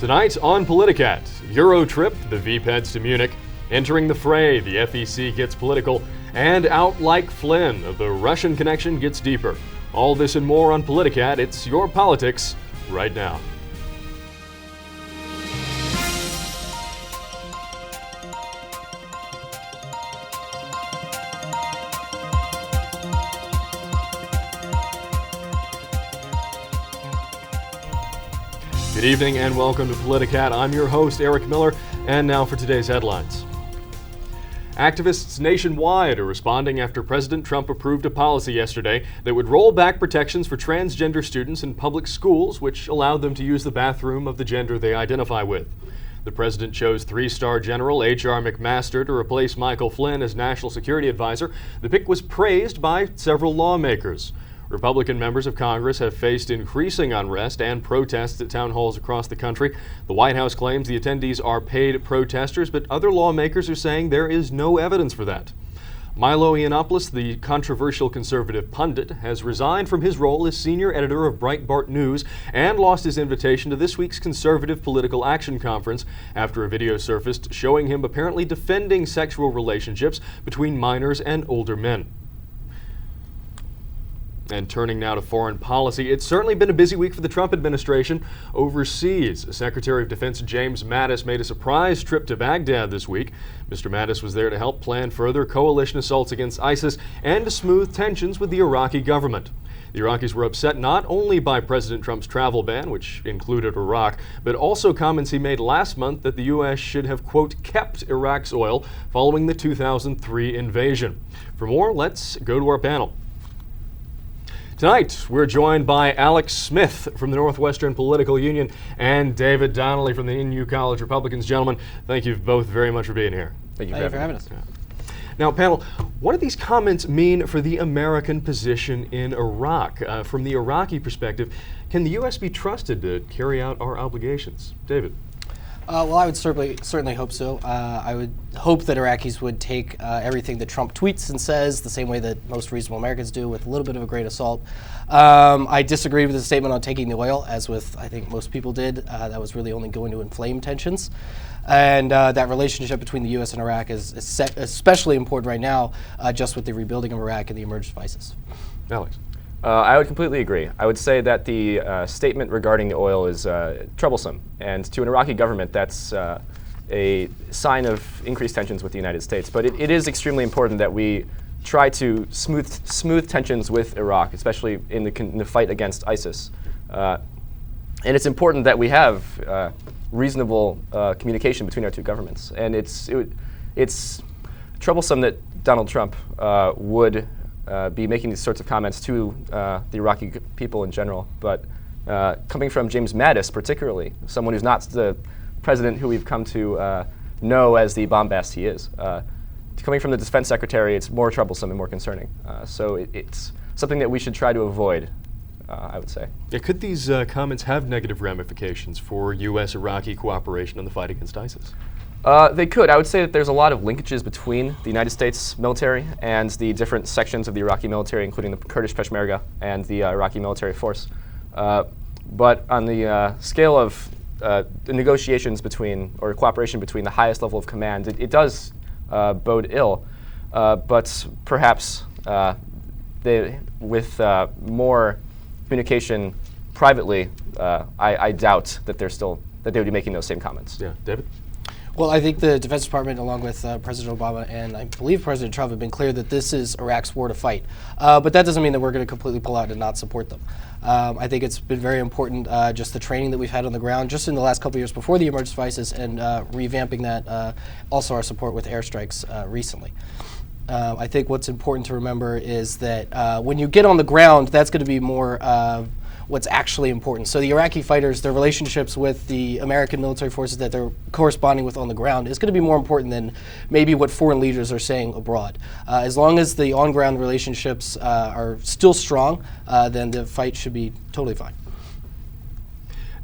Tonight on Politicat, Euro trip, the VPEDs to Munich, entering the fray, the FEC gets political, and out like Flynn, the Russian connection gets deeper. All this and more on Politicat. It's your politics right now. Good evening and welcome to Politicat. I'm your host, Eric Miller, and now for today's headlines. Activists nationwide are responding after President Trump approved a policy yesterday that would roll back protections for transgender students in public schools, which allowed them to use the bathroom of the gender they identify with. The president chose three-star General H.R. McMaster to replace Michael Flynn as National Security Advisor. The pick was praised by several lawmakers. Republican members of Congress have faced increasing unrest and protests at town halls across the country. The White House claims the attendees are paid protesters, but other lawmakers are saying there is no evidence for that. Milo Yiannopoulos, the controversial conservative pundit, has resigned from his role as senior editor of Breitbart News and lost his invitation to this week's Conservative Political Action Conference after a video surfaced showing him apparently defending sexual relationships between minors and older men. And turning now to foreign policy, it's certainly been a busy week for the Trump administration overseas. Secretary of Defense James Mattis made a surprise trip to Baghdad this week. Mr. Mattis was there to help plan further coalition assaults against ISIS and to smooth tensions with the Iraqi government. The Iraqis were upset not only by President Trump's travel ban, which included Iraq, but also comments he made last month that the U.S. should have, quote, kept Iraq's oil following the 2003 invasion. For more, let's go to our panel. Tonight, we're joined by Alex Smith from the Northwestern Political Union and David Donnelly from the NU College Republicans. Gentlemen, thank you both very much for being here. Thank you for having us. Yeah. Now, panel, what do these comments mean for the American position in Iraq? From the Iraqi perspective, can the U.S. be trusted to carry out our obligations? David? Well, I would certainly hope so. I would hope that Iraqis would take everything that Trump tweets and says the same way that most reasonable Americans do, with a little bit of a grain of salt. I disagree with the statement on taking the oil, as with I think most people did. That was really only going to inflame tensions. And that relationship between the U.S. and Iraq is especially important right now, just with the rebuilding of Iraq and the emergence of ISIS. Alex? I would completely agree. I would say that the statement regarding the oil is troublesome, and to an Iraqi government, that's a sign of increased tensions with the United States. But it is extremely important that we try to smooth tensions with Iraq, especially in the fight against ISIS. And it's important that we have reasonable communication between our two governments. And it's troublesome that Donald Trump would be making these sorts of comments to the Iraqi people in general, but coming from James Mattis particularly, someone who's not the president who we've come to know as the bombast he is, coming from the defense secretary, it's more troublesome and more concerning. So it's something that we should try to avoid, I would say. Yeah, could these comments have negative ramifications for U.S.-Iraqi cooperation in the fight against ISIS? They could. I would say that there's a lot of linkages between the United States military and the different sections of the Iraqi military, including the Kurdish Peshmerga and the Iraqi military force. But on the scale of the negotiations between, or cooperation between the highest level of command, it does bode ill. But perhaps with more communication privately, I doubt that they would be making those same comments. Yeah, David? Well, I think the Defense Department, along with President Obama and I believe President Trump, have been clear that this is Iraq's war to fight. But that doesn't mean that we're going to completely pull out and not support them. I think it's been very important, just the training that we've had on the ground just in the last couple of years before the emergence of ISIS, and revamping that, also our support with airstrikes recently. I think what's important to remember is that when you get on the ground, that's going to be more what's actually important. So the Iraqi fighters, their relationships with the American military forces that they're corresponding with on the ground is going to be more important than maybe what foreign leaders are saying abroad. As long as the on-ground relationships are still strong, then the fight should be totally fine.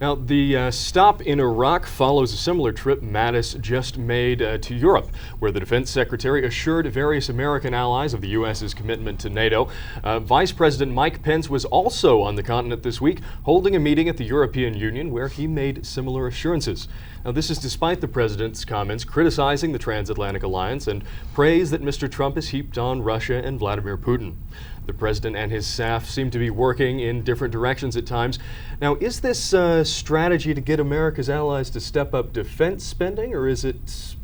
Now, the stop in Iraq follows a similar trip Mattis just made to Europe, where the defense secretary assured various American allies of the U.S.'s commitment to NATO. Vice President Mike Pence was also on the continent this week, holding a meeting at the European Union where he made similar assurances. Now, this is despite the president's comments criticizing the transatlantic alliance and praise that Mr. Trump has heaped on Russia and Vladimir Putin. The president and his staff seem to be working in different directions at times. Now, is this strategy to get America's allies to step up defense spending, or is it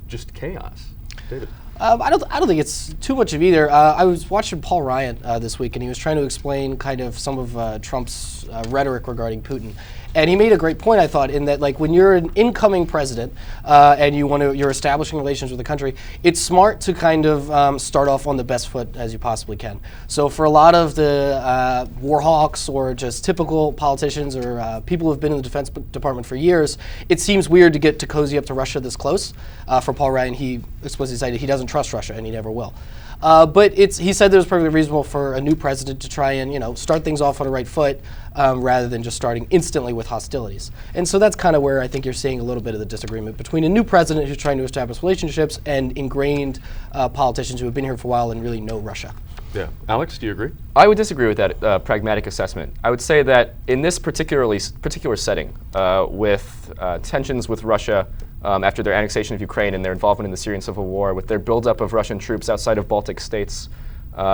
just chaos? David? I don't think it's too much of either. I was watching Paul Ryan this week, and he was trying to explain kind of some of Trump's rhetoric regarding Putin. And he made a great point, I thought, in that, like, when you're an incoming president and you're establishing relations with the country, it's smart to kind of start off on the best foot as you possibly can. So for a lot of the war hawks or just typical politicians or people who have been in the Defense Department for years, it seems weird to get to cozy up to Russia this close. For Paul Ryan, he explicitly cited he doesn't trust Russia, and he never will. But he said that it was perfectly reasonable for a new president to try and start things off on the right foot rather than just starting instantly with hostilities. And so that's kind of where I think you're seeing a little bit of the disagreement between a new president who's trying to establish relationships and ingrained politicians who have been here for a while and really know Russia. Yeah. Alex, do you agree? I would disagree with that pragmatic assessment. I would say that in this particular setting, with tensions with Russia after their annexation of Ukraine and their involvement in the Syrian civil war, with their buildup of Russian troops outside of Baltic states,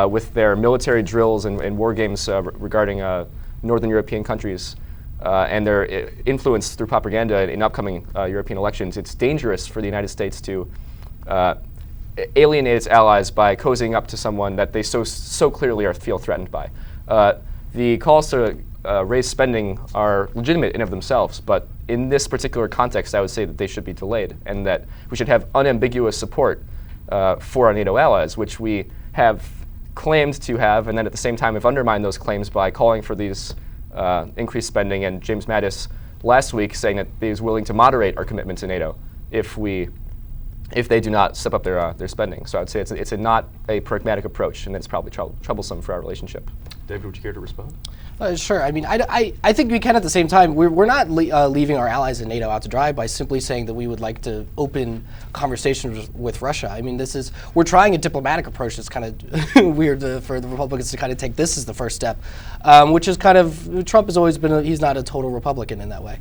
with their military drills and war games regarding Northern European countries, and their influence through propaganda in upcoming European elections, it's dangerous for the United States to alienate its allies by cozying up to someone that they so clearly feel threatened by. The calls to raise spending are legitimate in of themselves, but in this particular context, I would say that they should be delayed, and that we should have unambiguous support for our NATO allies, which we have claimed to have, and then at the same time have undermined those claims by calling for these increased spending. And James Mattis last week saying that he was willing to moderate our commitment to NATO if they do not step up their spending. So I would say it's not a pragmatic approach, and it's probably troublesome for our relationship. David, would you care to respond? Sure. I mean, I think we can at the same time. We're not leaving our allies in NATO out to dry by simply saying that we would like to open conversations with Russia. I mean, we're trying a diplomatic approach that's kind of weird for the Republicans to kind of take this as the first step, which is kind of, Trump has always been, he's not a total Republican in that way.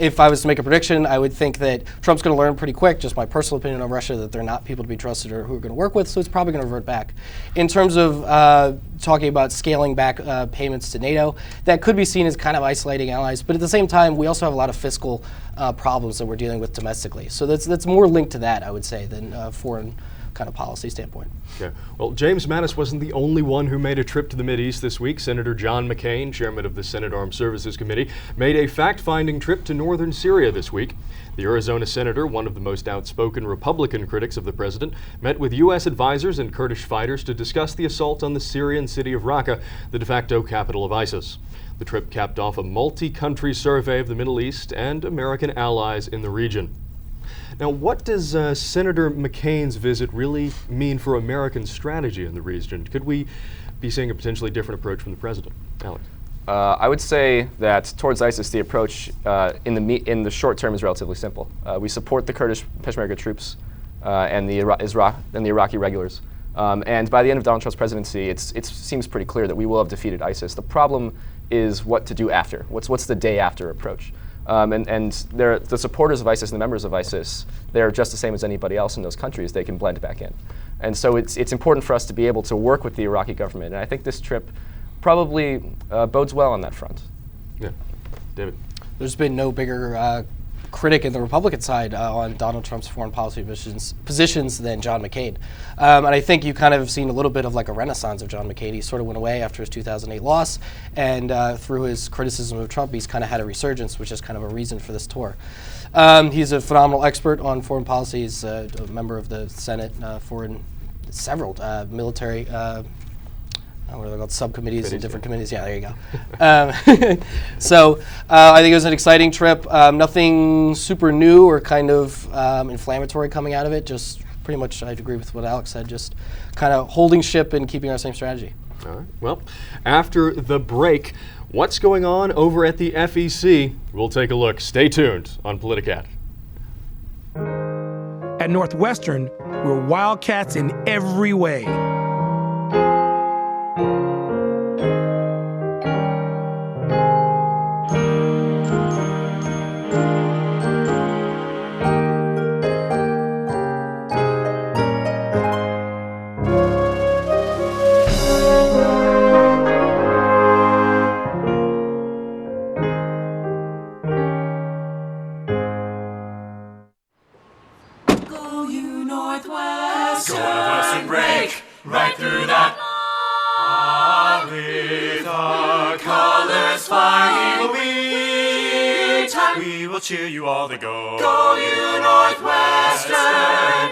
If I was to make a prediction, I would think that Trump's going to learn pretty quick, just my personal opinion on Russia, that they're not people to be trusted or who are going to work with, so it's probably going to revert back. In terms of talking about scaling back payments to NATO, that could be seen as kind of isolating allies, but at the same time, we also have a lot of fiscal problems that we're dealing with domestically. So that's more linked to that, I would say, than foreign kind of policy standpoint. Okay. Well, James Mattis wasn't the only one who made a trip to the Mideast this week. Senator John McCain, chairman of the Senate Armed Services Committee, made a fact-finding trip to northern Syria this week. The Arizona senator, one of the most outspoken Republican critics of the president, met with U.S. advisors and Kurdish fighters to discuss the assault on the Syrian city of Raqqa, the de facto capital of ISIS. The trip capped off a multi-country survey of the Middle East and American allies in the region. Now, what does Senator McCain's visit really mean for American strategy in the region? Could we be seeing a potentially different approach from the president? Alex? I would say that towards ISIS, the approach in the short term is relatively simple. We support the Kurdish Peshmerga troops and the Iraqi regulars. And by the end of Donald Trump's presidency, it seems pretty clear that we will have defeated ISIS. The problem is what to do after. What's the day after approach? And the supporters of ISIS and the members of ISIS, they're just the same as anybody else in those countries. They can blend back in. And so it's important for us to be able to work with the Iraqi government. And I think this trip probably bodes well on that front. Yeah. David? There's been no bigger critic in the Republican side on Donald Trump's foreign policy positions than John McCain. And I think you kind of have seen a little bit of like a renaissance of John McCain. He sort of went away after his 2008 loss, and through his criticism of Trump, he's kind of had a resurgence, which is kind of a reason for this tour. He's a phenomenal expert on foreign policy. He's a member of the Senate several military what are they called? Subcommittees and different committees. Yeah, there you go. So I think it was an exciting trip. Nothing super new or kind of inflammatory coming out of it. Just pretty much, I'd agree with what Alex said. Just kind of holding ship and keeping our same strategy. All right. Well, after the break, What's going on over at the FEC? We'll take a look. Stay tuned on Politicat. At Northwestern, we're wildcats in every way. We will cheer you all the go. Go you Northwestern,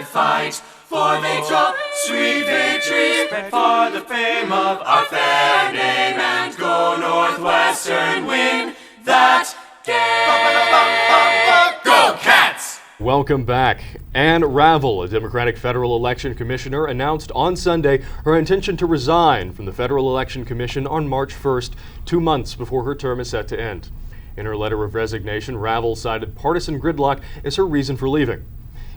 fight for victory, sweet victory, for the fame of our fair name, and go Northwestern, win that game. Go Cats! Welcome back. Ann Ravel, a Democratic federal election commissioner, announced on Sunday her intention to resign from the Federal Election Commission on March 1st, 2 months before her term is set to end. In her letter of resignation, Ravel cited partisan gridlock as her reason for leaving.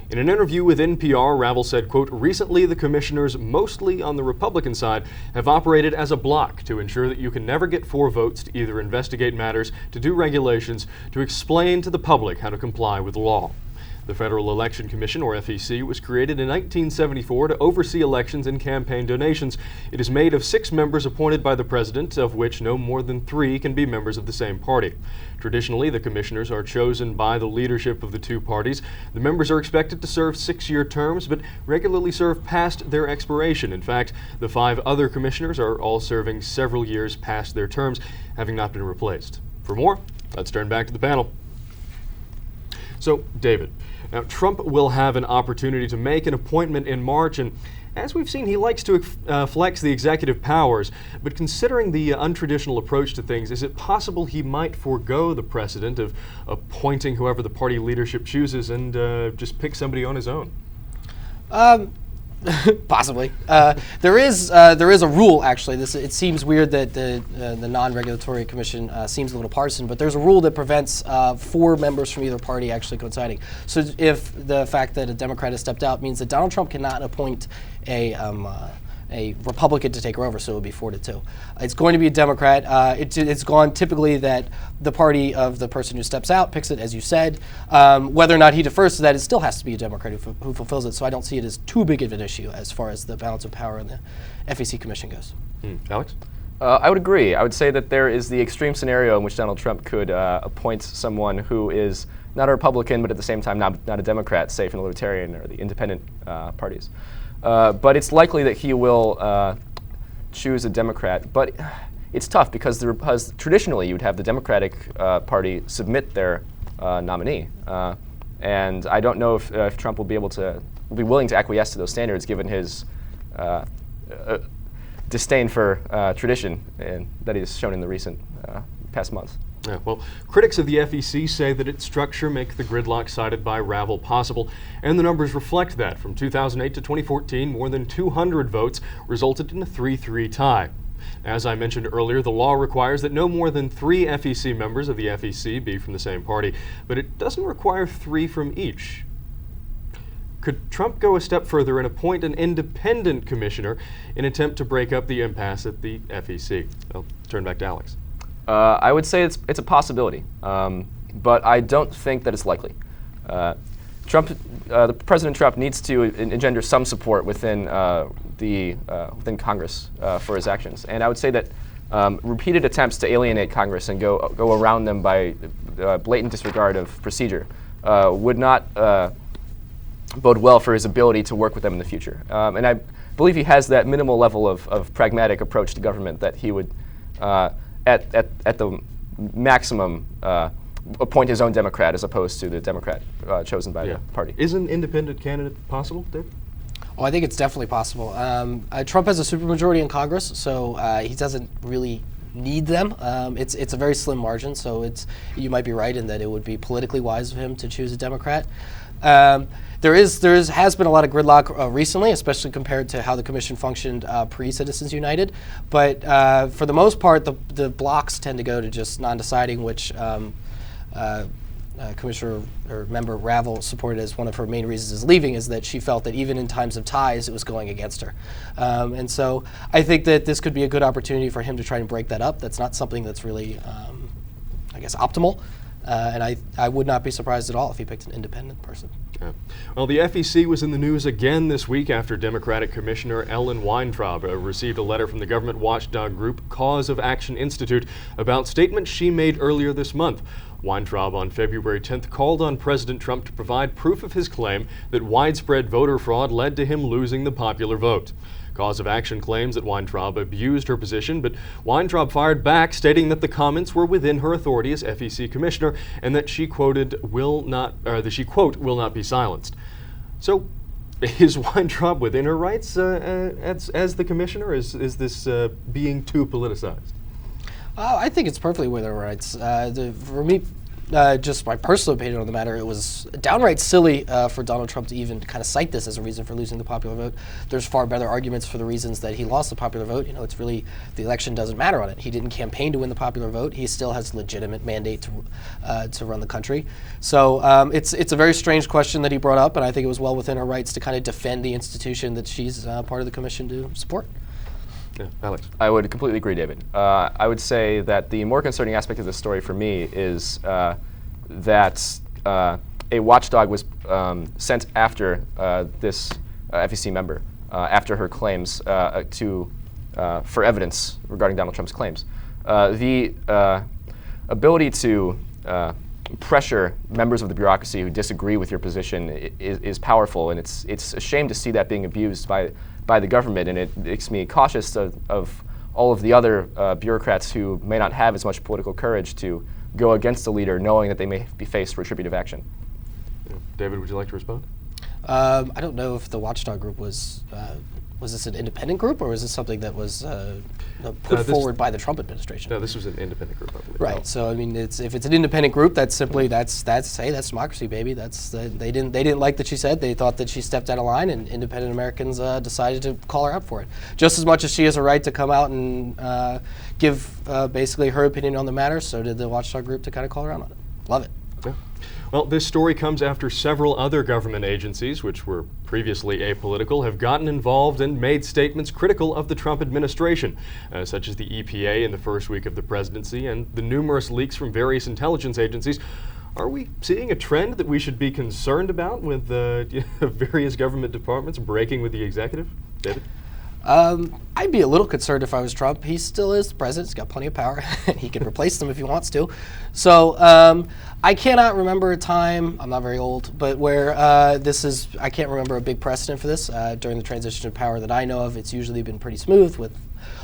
In an interview with NPR, Ravel said, quote, "Recently the commissioners, mostly on the Republican side, have operated as a block to ensure that you can never get 4 votes to either investigate matters, to do regulations, to explain to the public how to comply with law." The Federal Election Commission, or FEC, was created in 1974 to oversee elections and campaign donations. It is made of 6 members appointed by the president, of which no more than 3 can be members of the same party. Traditionally, the commissioners are chosen by the leadership of the 2 parties. The members are expected to serve 6-year terms, but regularly serve past their expiration. In fact, the 5 other commissioners are all serving several years past their terms, having not been replaced. For more, let's turn back to the panel. So, David, now Trump will have an opportunity to make an appointment in March, and as we've seen, he likes to flex the executive powers. But considering the untraditional approach to things, is it possible he might forego the precedent of appointing whoever the party leadership chooses and just pick somebody on his own? Possibly. There is a rule, actually. It seems weird that the non-regulatory commission seems a little partisan, but there's a rule that prevents 4 members from either party actually coinciding. So if the fact that a Democrat has stepped out means that Donald Trump cannot appoint a Republican to take her over, so it would be 4-2. It's going to be a Democrat. It's gone typically that the party of the person who steps out picks it, as you said. Whether or not he defers to that, it still has to be a Democrat who fulfills it, so I don't see it as too big of an issue as far as the balance of power in the FEC Commission goes. Alex? I would agree. I would say that there is the extreme scenario in which Donald Trump could appoint someone who is not a Republican, but at the same time not a Democrat, say from the Libertarian or the Independent parties. But it's likely that he will choose a Democrat. But it's tough because traditionally you would have the Democratic Party submit their nominee. And I don't know if Trump will be willing to acquiesce to those standards given his disdain for tradition that he's shown in the recent past months. Yeah, well, critics of the FEC say that its structure makes the gridlock cited by Ravel possible, and the numbers reflect that. From 2008 to 2014, more than 200 votes resulted in a 3-3 tie. As I mentioned earlier, the law requires that no more than 3 FEC members of the FEC be from the same party, but it doesn't require 3 from each. Could Trump go a step further and appoint an independent commissioner in an attempt to break up the impasse at the FEC? I'll turn back to Alex. I would say it's a possibility, but I don't think that it's likely. President Trump needs to engender some support within within Congress for his actions, and I would say that repeated attempts to alienate Congress and go around them by blatant disregard of procedure would not bode well for his ability to work with them in the future. And I believe he has that minimal level of pragmatic approach to government that he would. At the maximum, appoint his own Democrat as opposed to the Democrat chosen by the party. Is an independent candidate possible, Dave? Oh, I think it's definitely possible. Trump has a supermajority in Congress, so he doesn't really need them. It's a very slim margin, so you might be right in that it would be politically wise of him to choose a Democrat. There has been a lot of gridlock recently, especially compared to how the commission functioned pre-Citizens United. But for the most part, the blocks tend to go to just non-deciding, which Commissioner or Member Ravel supported as one of her main reasons is leaving, is that she felt that even in times of ties, it was going against her. And so I think that this could be a good opportunity for him to try and break that up. That's not something that's really, I guess, optimal. And I would not be surprised at all if he picked an independent person. Yeah. Well, the FEC was in the news again this week after Democratic Commissioner Ellen Weintraub received a letter from the government watchdog group Cause of Action Institute about statements she made earlier this month. Weintraub on February 10th called on President Trump to provide proof of his claim that widespread voter fraud led to him losing the popular vote. Cause of Action claims that Weintraub abused her position, but Weintraub fired back, stating that the comments were within her authority as FEC commissioner and that she quoted will not be silenced. So, is Weintraub within her rights as the commissioner? Is this being too politicized? I think it's perfectly within her rights. For me, just my personal opinion on the matter, it was downright silly for Donald Trump to even kind of cite this as a reason for losing the popular vote. There's far better arguments for the reasons that he lost the popular vote. You know, it's really, the election doesn't matter on it. He didn't campaign to win the popular vote. He still has a legitimate mandate to run the country. So it's a very strange question that he brought up, and I think it was well within her rights to kind of defend the institution that she's part of the commission to support. Yeah, Alex. I would completely agree, David. I would say that the more concerning aspect of this story for me is that a watchdog was sent after this FEC member, after her claims for evidence regarding Donald Trump's claims. The ability to pressure members of the bureaucracy who disagree with your position is powerful, and it's a shame to see that being abused by the government, and it makes me cautious of all of the other bureaucrats who may not have as much political courage to go against the leader, knowing that they may be faced retributive action. Yeah. David, would you like to respond? I don't know if the watchdog group was this an independent group, or was this something that was put forward by the Trump administration? No, this was an independent group, I believe. Right. So I mean, if it's an independent group, that's democracy, baby. They didn't like that she said. They thought that she stepped out of line, and independent Americans decided to call her out for it. Just as much as she has a right to come out and give basically her opinion on the matter, so did the watchdog group to kind of call her out on it. Love it. Yeah. Well, this story comes after several other government agencies, which were previously apolitical, have gotten involved and made statements critical of the Trump administration, such as the EPA in the first week of the presidency and the numerous leaks from various intelligence agencies. Are we seeing a trend that we should be concerned about with various government departments breaking with the executive? David? I'd be a little concerned if I was Trump. He still is the president. He's got plenty of power. He can replace them if he wants to. So I cannot remember a time, I'm not very old, but where I can't remember a big precedent for this. During the transition of power that I know of, it's usually been pretty smooth with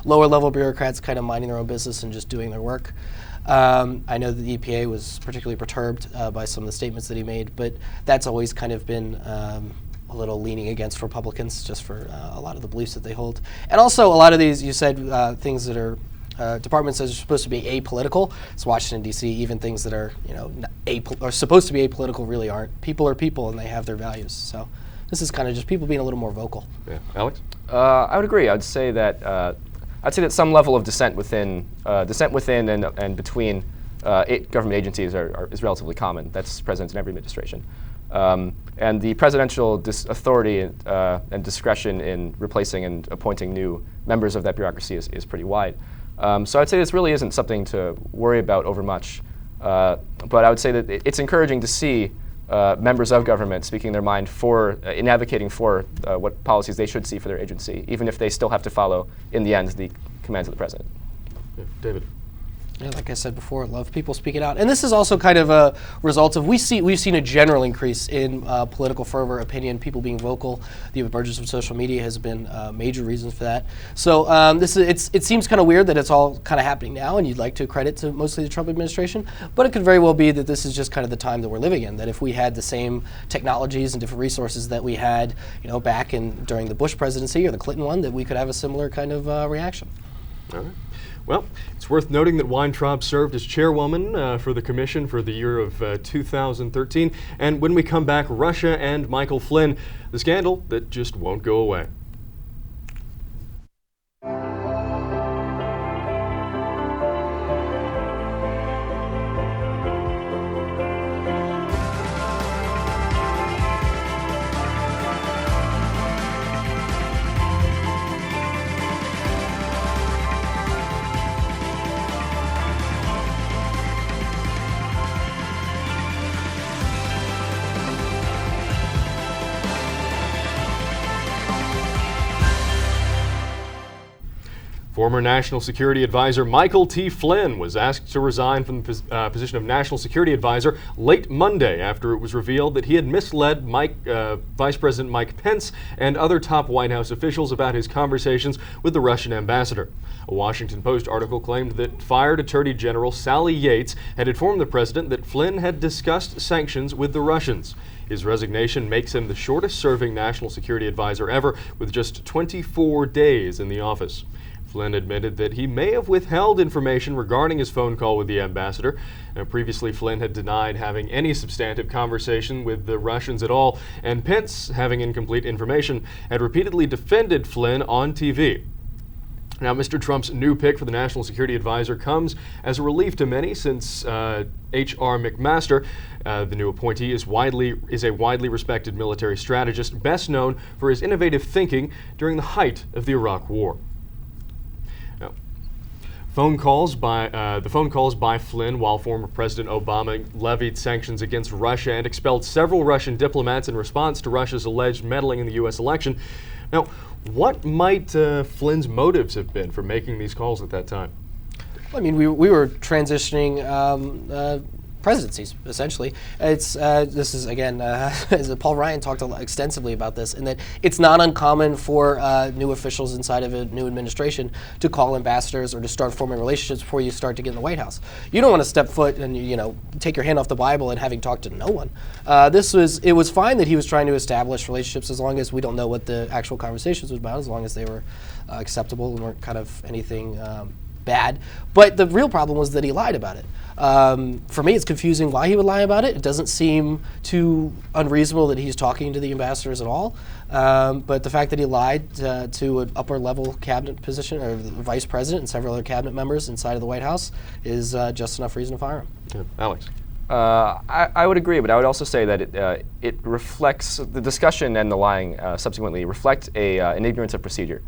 lower level bureaucrats kind of minding their own business and just doing their work. I know that the EPA was particularly perturbed by some of the statements that he made, but that's always kind of been a little leaning against Republicans just for a lot of the beliefs that they hold. And also a lot of these, you said, things that are departments that are supposed to be apolitical. It's Washington, D.C., even things that are, are supposed to be apolitical really aren't. People are people and they have their values. So this is kind of just people being a little more vocal. Yeah. Alex? I would agree. I'd say that some level of dissent within and between government agencies is relatively common. That's present in every administration. And the presidential authority and discretion in replacing and appointing new members of that bureaucracy is pretty wide. So I'd say this really isn't something to worry about over much. But I would say that it's encouraging to see members of government speaking their mind in advocating for what policies they should see for their agency, even if they still have to follow, in the end, the commands of the president. Yeah. David? Yeah, like I said before, love people speaking out. And this is also kind of a result of, we've seen a general increase in political fervor, opinion, people being vocal. The emergence of social media has been major reasons for that. So it seems kind of weird that it's all kind of happening now, and you'd like to credit to mostly the Trump administration, but it could very well be that this is just kind of the time that we're living in, that if we had the same technologies and different resources that we had back during the Bush presidency or the Clinton one, that we could have a similar kind of reaction. All right. Well, it's worth noting that Weintraub served as chairwoman for the commission for the year of 2013. And when we come back, Russia and Michael Flynn, the scandal that just won't go away. Former National Security Advisor Michael T. Flynn was asked to resign from the position of National Security Advisor late Monday after it was revealed that he had misled Vice President Mike Pence and other top White House officials about his conversations with the Russian ambassador. A Washington Post article claimed that fired Attorney General Sally Yates had informed the president that Flynn had discussed sanctions with the Russians. His resignation makes him the shortest-serving National Security Advisor ever, with just 24 days in the office. Flynn admitted that he may have withheld information regarding his phone call with the ambassador. Previously, Flynn had denied having any substantive conversation with the Russians at all, and Pence, having incomplete information, had repeatedly defended Flynn on TV. Now, Mr. Trump's new pick for the National Security Advisor comes as a relief to many since H.R. McMaster, the new appointee, is a widely respected military strategist, best known for his innovative thinking during the height of the Iraq War. The phone calls by Flynn while former President Obama levied sanctions against Russia and expelled several Russian diplomats in response to Russia's alleged meddling in the U.S. election. Now, what might Flynn's motives have been for making these calls at that time? I mean, we were transitioning presidencies, essentially. This is, again, as Paul Ryan talked extensively about this, and that it's not uncommon for new officials inside of a new administration to call ambassadors or to start forming relationships before you start to get in the White House. You don't want to step foot and, take your hand off the Bible and having talked to no one. It was fine that he was trying to establish relationships as long as we don't know what the actual conversations was about, as long as they were acceptable and weren't kind of anything bad. But the real problem was that he lied about it. For me, it's confusing why he would lie about it. It doesn't seem too unreasonable that he's talking to the ambassadors at all. But the fact that he lied to an upper level cabinet position, or the vice president and several other cabinet members inside of the White House, is just enough reason to fire him. Yeah. Alex? I would agree, but I would also say that it reflects, the discussion and the lying subsequently reflect an ignorance of procedure.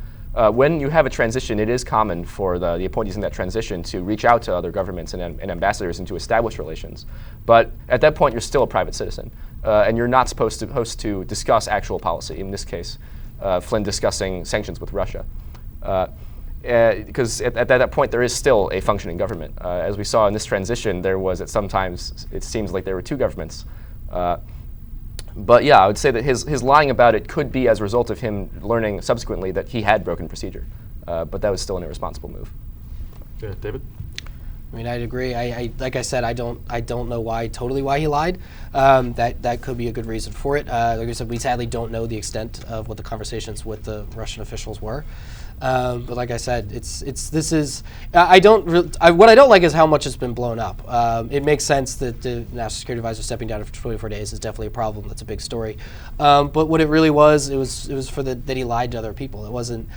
When you have a transition, it is common for the appointees in that transition to reach out to other governments and ambassadors and to establish relations. But at that point, you're still a private citizen, and you're not supposed to discuss actual policy. In this case, Flynn discussing sanctions with Russia. Because at that point, there is still a functioning government. As we saw in this transition, there was sometimes it seems like there were two governments. But yeah, I would say that his lying about it could be as a result of him learning subsequently that he had broken procedure. But that was still an irresponsible move. Yeah, David? I mean, I'd agree. Like I said, I don't know totally why he lied. That could be a good reason for it. Like I said, we sadly don't know the extent of what the conversations with the Russian officials were. But like I said, what I don't like is how much it's been blown up. It makes sense that the National Security Advisor stepping down for 24 days is definitely a problem. That's a big story. But what it really was, it was for that he lied to other people. It wasn't.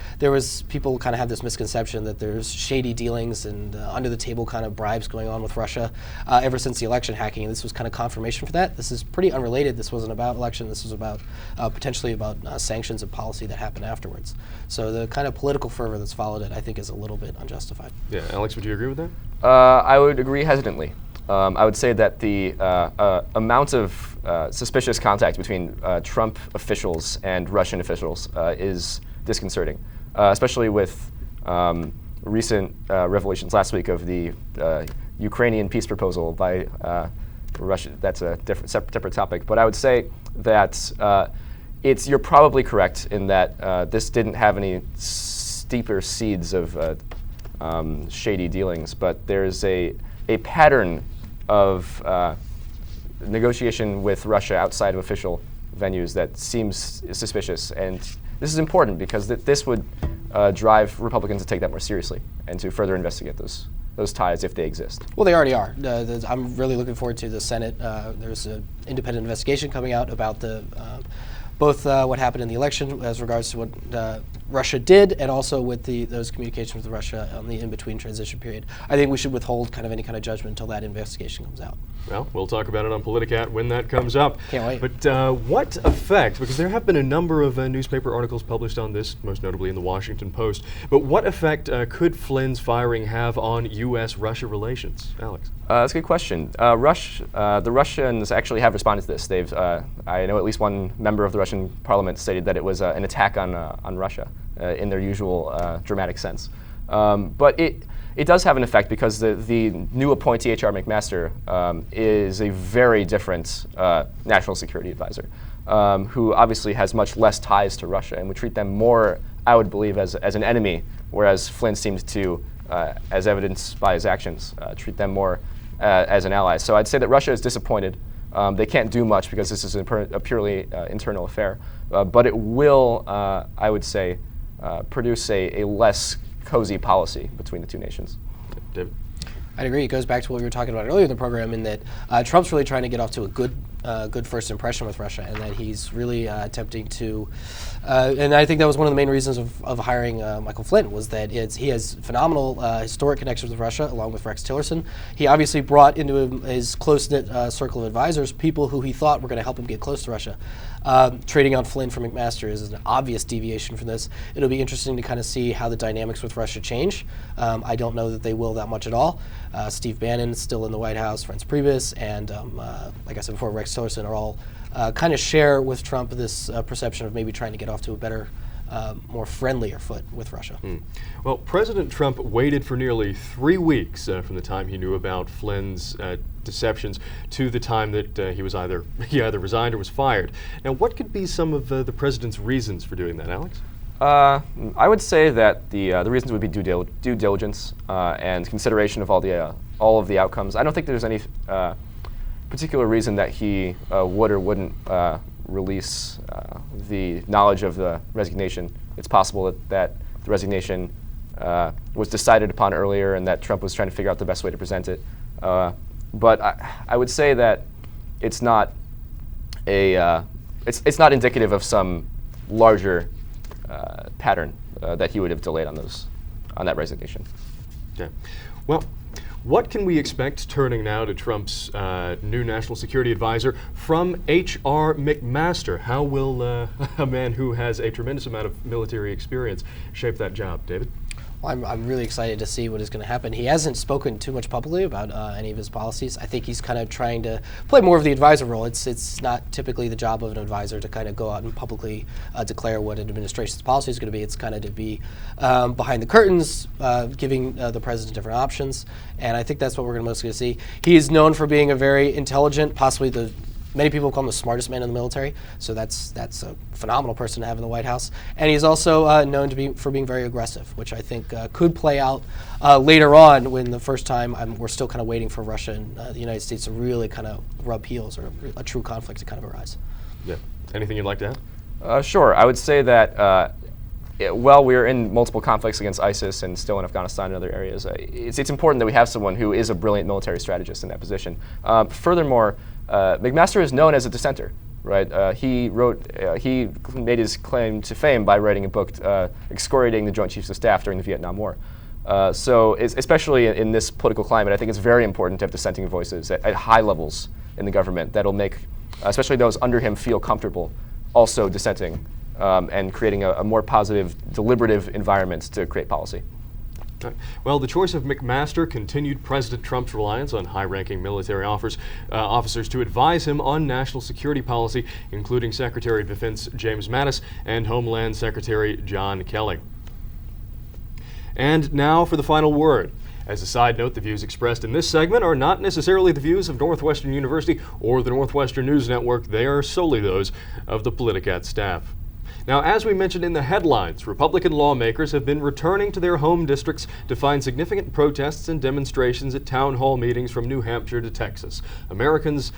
People kind of have this misconception that there's shady dealings and under the table kind of bribes going on with Russia ever since the election hacking. And this was kind of confirmation for that. This is pretty unrelated. This wasn't about election. This was about potentially about sanctions and policy that happened afterwards. So the kind of political fervor that's followed it, I think, is a little bit unjustified. Yeah, Alex, would you agree with that? I would agree hesitantly. I would say that the amount of suspicious contact between Trump officials and Russian officials is disconcerting, especially with recent revelations last week of the Ukrainian peace proposal by Russia. That's a separate topic. But I would say that you're probably correct in that this didn't have any steeper seeds of shady dealings, but there's a pattern of negotiation with Russia outside of official venues that seems suspicious. And this is important because this would drive Republicans to take that more seriously and to further investigate those ties if they exist. Well, they already are. I'm really looking forward to the Senate. There's an independent investigation coming out about both what happened in the election as regards to what Russia did, and also with those communications with Russia on the in-between transition period. I think we should withhold any kind of judgment until that investigation comes out. Well, we'll talk about it on Politicat when that comes up. Can't wait. But what effect, because there have been a number of newspaper articles published on this, most notably in the Washington Post, but what effect could Flynn's firing have on U.S.-Russia relations? Alex? That's a good question. The Russians actually have responded to this. I know at least one member of the Russian parliament stated that it was an attack on Russia in their usual dramatic sense. But it does have an effect because the new appointee, H.R. McMaster, is a very different national security advisor who obviously has much less ties to Russia and would treat them more, I would believe, as an enemy, whereas Flynn seems to, as evidenced by his actions, treat them more as an ally. So I'd say that Russia is disappointed. They can't do much because this is a purely internal affair, but it will, I would say, produce a less cozy policy between the two nations. David? I'd agree. It goes back to what we were talking about earlier in the program, in that Trump's really trying to get off to a good first impression with Russia, and that he's really attempting to. And I think that was one of the main reasons of hiring Michael Flynn, was that he has phenomenal historic connections with Russia, along with Rex Tillerson. He obviously brought into his close-knit circle of advisors people who he thought were going to help him get close to Russia. Trading out Flynn for McMaster is an obvious deviation from this. It'll be interesting to kind of see how the dynamics with Russia change. I don't know that they will that much at all. Steve Bannon is still in the White House, Reince Priebus, and like I said before, Rex Tillerson are all kind of share with Trump this perception of maybe trying to get off to a better, more friendlier foot with Russia. Well, President Trump waited for nearly 3 weeks from the time he knew about Flynn's deceptions to the time that he either resigned or was fired. Now, what could be some of the president's reasons for doing that, Alex? I would say that the reasons would be due diligence and consideration of all of the outcomes. I don't think there's any particular reason that he would or wouldn't release the knowledge of the resignation. It's possible that the resignation was decided upon earlier and that Trump was trying to figure out the best way to present it. But I would say that it's not it's not indicative of some larger pattern that he would have delayed on that resignation. Okay. Well, what can we expect, turning now to Trump's new national security advisor, from H.R. McMaster? How will a man who has a tremendous amount of military experience shape that job, David? Well, I'm really excited to see what is going to happen. He hasn't spoken too much publicly about any of his policies. I think he's kind of trying to play more of the advisor role. It's not typically the job of an advisor to kind of go out and publicly declare what an administration's policy is going to be. It's kind of to be behind the curtains, giving the president different options. And I think that's what we're mostly going to see. He is known for being a very intelligent, possibly many people call him the smartest man in the military, so that's a phenomenal person to have in the White House. And he's also known for being very aggressive, which I think could play out later on, when the first time we're still kind of waiting for Russia and the United States to really kind of rub heels, or a true conflict to kind of arise. Yeah. Anything you'd like to add? Sure. I would say that while we're in multiple conflicts against ISIS and still in Afghanistan and other areas, it's important that we have someone who is a brilliant military strategist in that position. Furthermore, McMaster is known as a dissenter, right? He made his claim to fame by writing a book excoriating the Joint Chiefs of Staff during the Vietnam War. So especially in this political climate, I think it's very important to have dissenting voices at high levels in the government that'll make, especially those under him, feel comfortable also dissenting and creating a more positive, deliberative environment to create policy. Well, the choice of McMaster continued President Trump's reliance on high-ranking military officers to advise him on national security policy, including Secretary of Defense James Mattis and Homeland Secretary John Kelly. And now for the final word. As a side note, the views expressed in this segment are not necessarily the views of Northwestern University or the Northwestern News Network. They are solely those of the Politicat staff. Now, as we mentioned in the headlines, Republican lawmakers have been returning to their home districts to find significant protests and demonstrations at town hall meetings from New Hampshire to Texas. Americans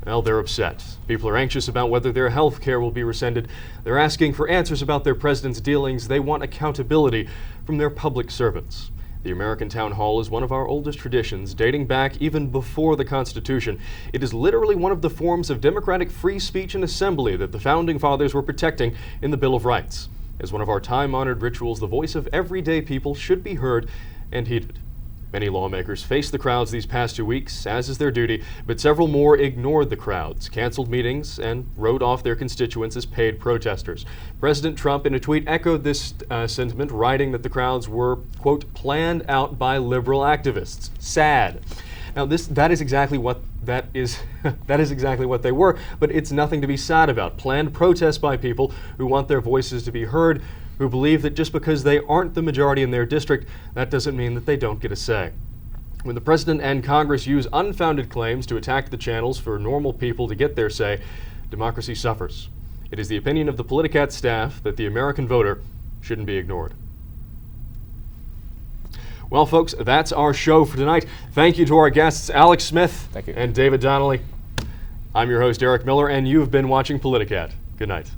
Well, they're upset. People are anxious about whether their health care will be rescinded. They're asking for answers about their president's dealings. They want accountability from their public servants. The American Town Hall is one of our oldest traditions, dating back even before the Constitution. It is literally one of the forms of democratic free speech and assembly that the Founding Fathers were protecting in the Bill of Rights. As one of our time-honored rituals, the voice of everyday people should be heard and heeded. Many lawmakers faced the crowds these past 2 weeks, as is their duty, but several more ignored the crowds, canceled meetings, and wrote off their constituents as paid protesters. President Trump, in a tweet, echoed this sentiment, writing that the crowds were, quote, planned out by liberal activists. Sad. Now, that is exactly what that is exactly what they were, but it's nothing to be sad about. Planned protests by people who want their voices to be heard, who believe that just because they aren't the majority in their district, that doesn't mean that they don't get a say. When the president and Congress use unfounded claims to attack the channels for normal people to get their say, democracy suffers. It is the opinion of the Politicat staff that the American voter shouldn't be ignored. Well, folks, that's our show for tonight. Thank you to our guests, Alex Smith Thank you. and David Donnelly. I'm your host, Eric Miller, and you've been watching Politicat. Good night.